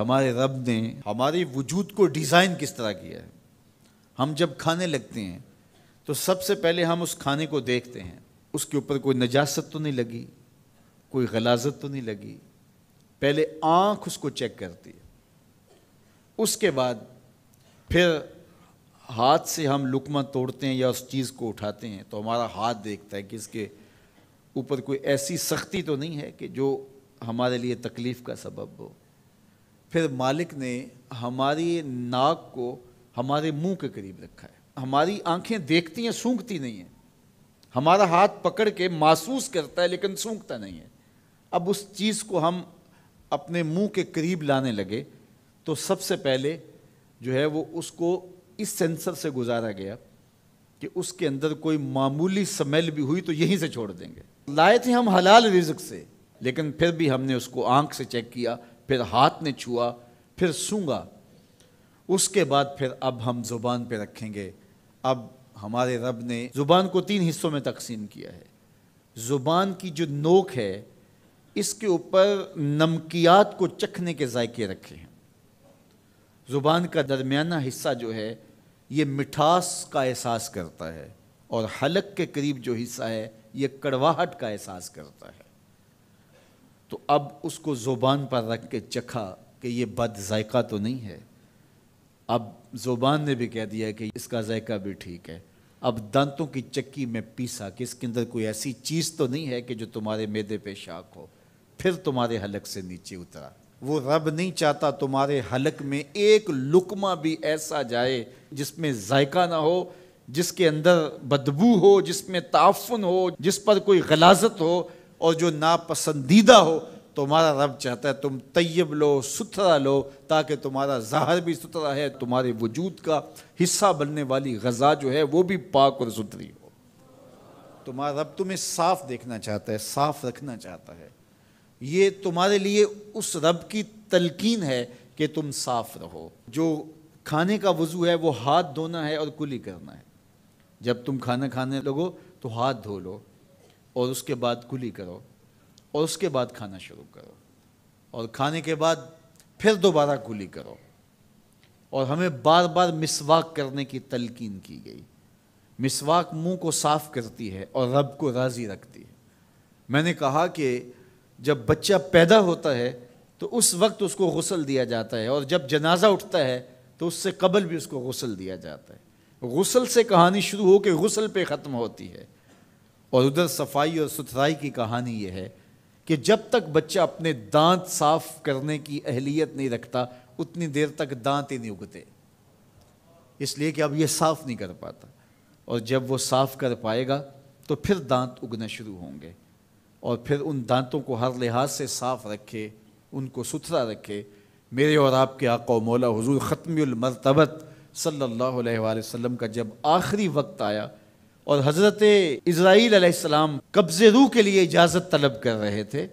ہمارے رب نے ہمارے وجود کو ڈیزائن کس طرح کیا ہے۔ ہم جب کھانے لگتے ہیں تو سب سے پہلے ہم اس کھانے کو دیکھتے ہیں، اس کے اوپر کوئی نجاست تو نہیں لگی، کوئی غلاظت تو نہیں لگی، پہلے آنکھ اس کو چیک کرتی ہے، اس کے بعد پھر ہاتھ سے ہم لقمہ توڑتے ہیں یا اس چیز کو اٹھاتے ہیں تو ہمارا ہاتھ دیکھتا ہے کہ اس کے اوپر کوئی ایسی سختی تو نہیں ہے کہ جو ہمارے لیے تکلیف کا سبب ہو۔ پھر مالک نے ہماری ناک کو ہمارے منہ کے قریب رکھا ہے، ہماری آنکھیں دیکھتی ہیں، سونگھتی نہیں ہیں، ہمارا ہاتھ پکڑ کے محسوس کرتا ہے لیکن سونگھتا نہیں ہے۔ اب اس چیز کو ہم اپنے منہ کے قریب لانے لگے تو سب سے پہلے جو ہے وہ اس کو اس سینسر سے گزارا گیا کہ اس کے اندر کوئی معمولی سمیل بھی ہوئی تو یہیں سے چھوڑ دیں گے۔ لائے تھے ہم حلال رزق سے، لیکن پھر بھی ہم نے اس کو آنکھ سے چیک کیا، پھر ہاتھ نے چھوا، پھر سونگا، اس کے بعد پھر اب ہم زبان پہ رکھیں گے۔ اب ہمارے رب نے زبان کو 3 حصوں میں تقسیم کیا ہے۔ زبان کی جو نوک ہے اس کے اوپر نمکیات کو چکھنے کے ذائقے رکھے ہیں۔ زبان کا درمیانہ حصہ جو ہے یہ مٹھاس کا احساس کرتا ہے، اور حلق کے قریب جو حصہ ہے یہ کڑواہٹ کا احساس کرتا ہے۔ تو اب اس کو زبان پر رکھ کے چکھا کہ یہ بد ذائقہ تو نہیں ہے، اب زبان نے بھی کہہ دیا کہ اس کا ذائقہ بھی ٹھیک ہے۔ اب دانتوں کی چکی میں پیسا کہ اس کے اندر کوئی ایسی چیز تو نہیں ہے کہ جو تمہارے معدے پہ شاک ہو، پھر تمہارے حلق سے نیچے اترا۔ وہ رب نہیں چاہتا تمہارے حلق میں ایک لقمہ بھی ایسا جائے جس میں ذائقہ نہ ہو، جس کے اندر بدبو ہو، جس میں تعفن ہو، جس پر کوئی غلاظت ہو اور جو ناپسندیدہ ہو۔ تمہارا رب چاہتا ہے تم طیب لو، ستھرا لو، تاکہ تمہارا ظاہر بھی ستھرا ہے، تمہارے وجود کا حصہ بننے والی غذا جو ہے وہ بھی پاک اور ستھری ہو۔ تمہارا رب تمہیں صاف دیکھنا چاہتا ہے، صاف رکھنا چاہتا ہے۔ یہ تمہارے لیے اس رب کی تلقین ہے کہ تم صاف رہو۔ جو کھانے کا وضو ہے وہ ہاتھ دھونا ہے اور کلی کرنا ہے۔ جب تم کھانا کھانے لگو تو ہاتھ دھو لو اور اس کے بعد کلی کرو، اور اس کے بعد کھانا شروع کرو، اور کھانے کے بعد پھر دوبارہ کلی کرو۔ اور ہمیں بار بار مسواک کرنے کی تلقین کی گئی۔ مسواک منہ کو صاف کرتی ہے اور رب کو راضی رکھتی ہے۔ میں نے کہا کہ جب بچہ پیدا ہوتا ہے تو اس وقت اس کو غسل دیا جاتا ہے، اور جب جنازہ اٹھتا ہے تو اس سے قبل بھی اس کو غسل دیا جاتا ہے۔ غسل سے کہانی شروع ہو کے غسل پہ ختم ہوتی ہے، اور ادھر صفائی اور ستھرائی کی کہانی یہ ہے کہ جب تک بچہ اپنے دانت صاف کرنے کی اہلیت نہیں رکھتا اتنی دیر تک دانت ہی نہیں اگتے، اس لیے کہ اب یہ صاف نہیں کر پاتا، اور جب وہ صاف کر پائے گا تو پھر دانت اگنا شروع ہوں گے، اور پھر ان دانتوں کو ہر لحاظ سے صاف رکھے، ان کو ستھرا رکھے۔ میرے اور آپ کے آقا و مولا حضور ختم المرتبت صلی اللہ علیہ وآلہ وسلم کا جب آخری وقت آیا اور حضرت اسرائیل علیہ السلام قبض روح کے لیے اجازت طلب کر رہے تھے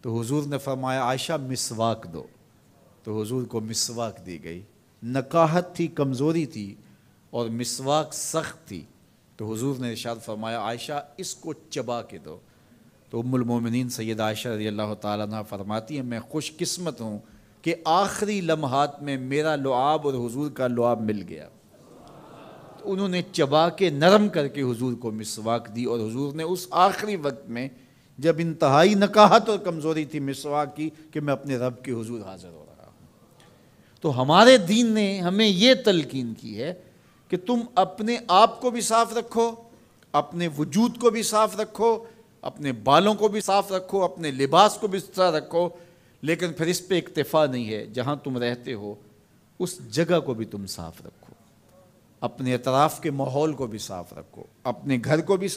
تو حضور نے فرمایا عائشہ مسواک دو، تو حضور کو مسواک دی گئی۔ نکاحت تھی، کمزوری تھی، اور مسواک سخت تھی، تو حضور نے ارشاد فرمایا عائشہ اس کو چبا کے دو۔ تو ام المومنین سیدہ عائشہ رضی اللہ تعالیٰ عنہ فرماتی ہیں میں خوش قسمت ہوں کہ آخری لمحات میں میرا لعاب اور حضور کا لعاب مل گیا۔ تو انہوں نے چبا کے نرم کر کے حضور کو مسواک دی، اور حضور نے اس آخری وقت میں جب انتہائی نکاحت اور کمزوری تھی مسواک کی کہ میں اپنے رب کے حضور حاضر ہو رہا ہوں۔ تو ہمارے دین نے ہمیں یہ تلقین کی ہے کہ تم اپنے آپ کو بھی صاف رکھو، اپنے وجود کو بھی صاف رکھو، اپنے بالوں کو بھی صاف رکھو، اپنے لباس کو بھی ستھرا رکھو، لیکن پھر اس پہ اکتفا نہیں ہے، جہاں تم رہتے ہو اس جگہ کو بھی تم صاف رکھو، اپنے اطراف کے ماحول کو بھی صاف رکھو، اپنے گھر کو بھی